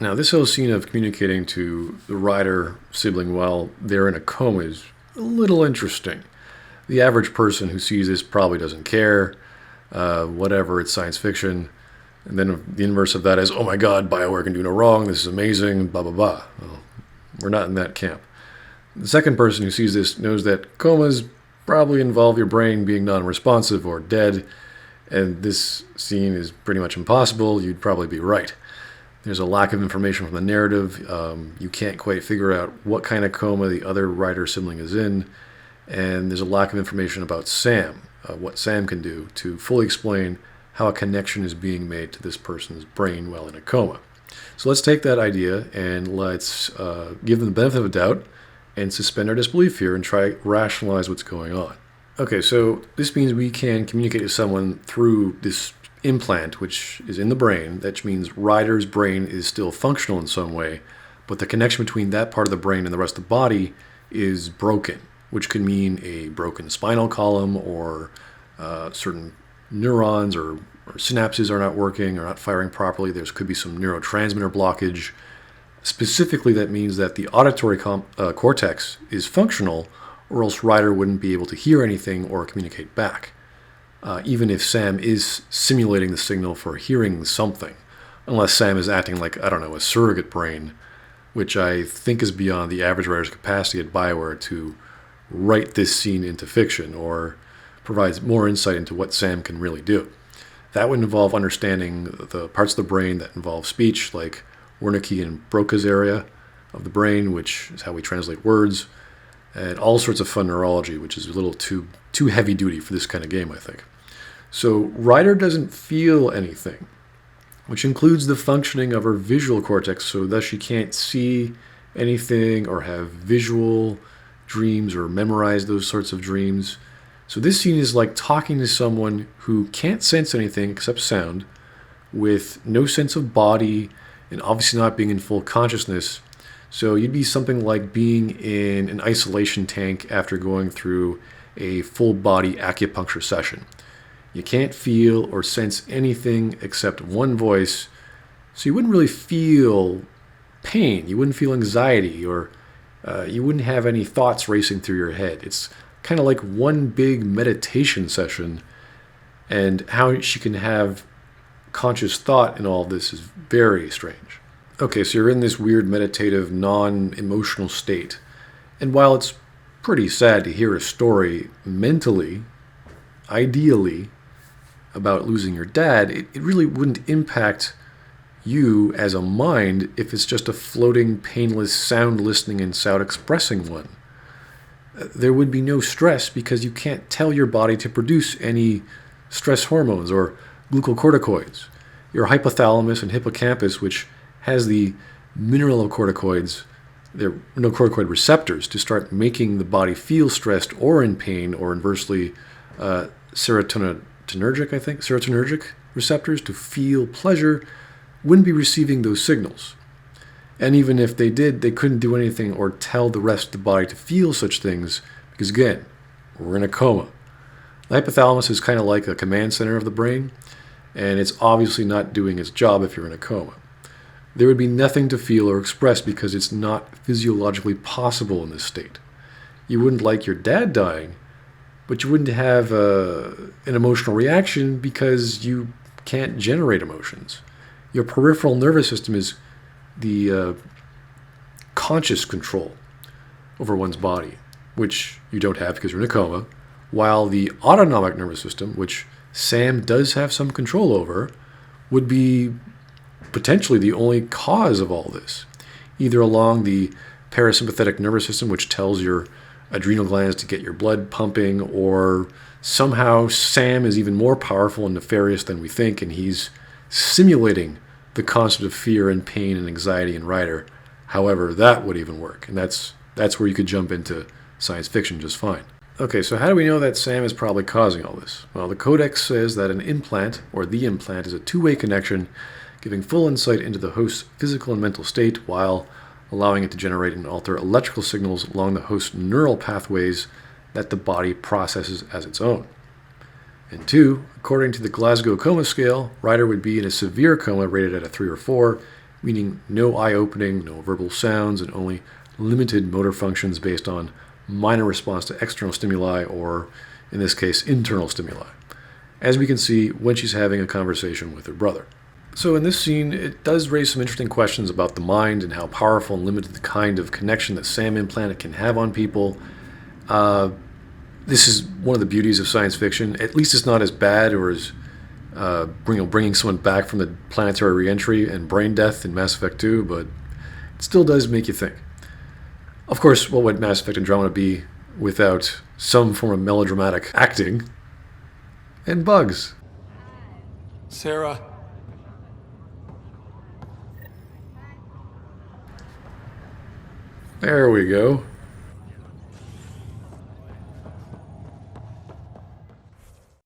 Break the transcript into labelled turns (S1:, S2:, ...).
S1: Now, this whole scene of communicating to the writer sibling while they're in a coma is a little interesting. The average person who sees this probably doesn't care. Whatever, it's science fiction. And then the inverse of that is, oh my god, BioWare can do no wrong, this is amazing, blah, blah, blah. Well, we're not in that camp. The second person who sees this knows that comas probably involve your brain being non-responsive or dead, and this scene is pretty much impossible. You'd probably be right. There's a lack of information from the narrative. You can't quite figure out what kind of coma the other writer sibling is in, and there's a lack of information about Sam, what Sam can do to fully explain how a connection is being made to this person's brain while in a coma. So let's take that idea and let's give them the benefit of the doubt and suspend our disbelief here and try to rationalize what's going on. Okay, so this means we can communicate to someone through this implant, which is in the brain. That means Ryder's brain is still functional in some way, but the connection between that part of the brain and the rest of the body is broken, which could mean a broken spinal column or certain neurons or synapses are not working or not firing properly. There could be some neurotransmitter blockage. Specifically, that means that the auditory cortex is functional, or else Ryder wouldn't be able to hear anything or communicate back, even if Sam is simulating the signal for hearing something, unless Sam is acting like, I don't know, a surrogate brain, which I think is beyond the average writer's capacity at BioWare to write this scene into fiction or provides more insight into what Sam can really do. That would involve understanding the parts of the brain that involve speech, like Wernicke and Broca's area of the brain, which is how we translate words, and all sorts of fun neurology, which is a little too heavy duty for this kind of game, I think. So Ryder doesn't feel anything, which includes the functioning of her visual cortex, so thus she can't see anything or have visual dreams or memorize those sorts of dreams. So this scene is like talking to someone who can't sense anything except sound, with no sense of body, and obviously not being in full consciousness. So you'd be something like being in an isolation tank after going through a full body acupuncture session. You can't feel or sense anything except one voice, so you wouldn't really feel pain, you wouldn't feel anxiety, or you wouldn't have any thoughts racing through your head. It's kind of like one big meditation session, and how she can have conscious thought in all of this is very strange. Okay, so you're in this weird meditative, non-emotional state, and while it's pretty sad to hear a story mentally, ideally, about losing your dad, it really wouldn't impact you as a mind if it's just a floating, painless, sound listening and sound expressing one. There would be no stress because you can't tell your body to produce any stress hormones or glucocorticoids. Your hypothalamus and hippocampus, which has the mineralocorticoids, they're mineralocorticoid receptors to start making the body feel stressed or in pain, or inversely serotonergic receptors to feel pleasure, wouldn't be receiving those signals. And even if they did, they couldn't do anything or tell the rest of the body to feel such things because, again, we're in a coma. The hypothalamus is kind of like a command center of the brain, and it's obviously not doing its job if you're in a coma. There would be nothing to feel or express because it's not physiologically possible in this state. You wouldn't like your dad dying, but you wouldn't have an emotional reaction because you can't generate emotions. Your peripheral nervous system is the conscious control over one's body, which you don't have because you're in a coma, while the autonomic nervous system, which Sam does have some control over, would be potentially the only cause of all this, either along the parasympathetic nervous system, which tells your adrenal glands to get your blood pumping, or somehow Sam is even more powerful and nefarious than we think, and he's simulating the concept of fear and pain and anxiety in Ryder. However, that would even work, and that's where you could jump into science fiction just fine. Okay, so how do we know that Sam is probably causing all this? Well, the Codex says that an implant, or the implant, is a two-way connection, giving full insight into the host's physical and mental state while allowing it to generate and alter electrical signals along the host's neural pathways that the body processes as its own. And two, according to the Glasgow coma scale, Ryder would be in a severe coma rated at a 3 or 4, meaning no eye opening, no verbal sounds, and only limited motor functions based on minor response to external stimuli, or in this case, internal stimuli, as we can see when she's having a conversation with her brother. So in this scene, it does raise some interesting questions about the mind and how powerful and limited the kind of connection that SAM implant can have on people. This is one of the beauties of science fiction. At least it's not as bad or as bringing someone back from the planetary reentry and brain death in Mass Effect 2, but it still does make you think. Of course, what would Mass Effect Andromeda be without some form of melodramatic acting and bugs?
S2: Sarah.
S1: There we go.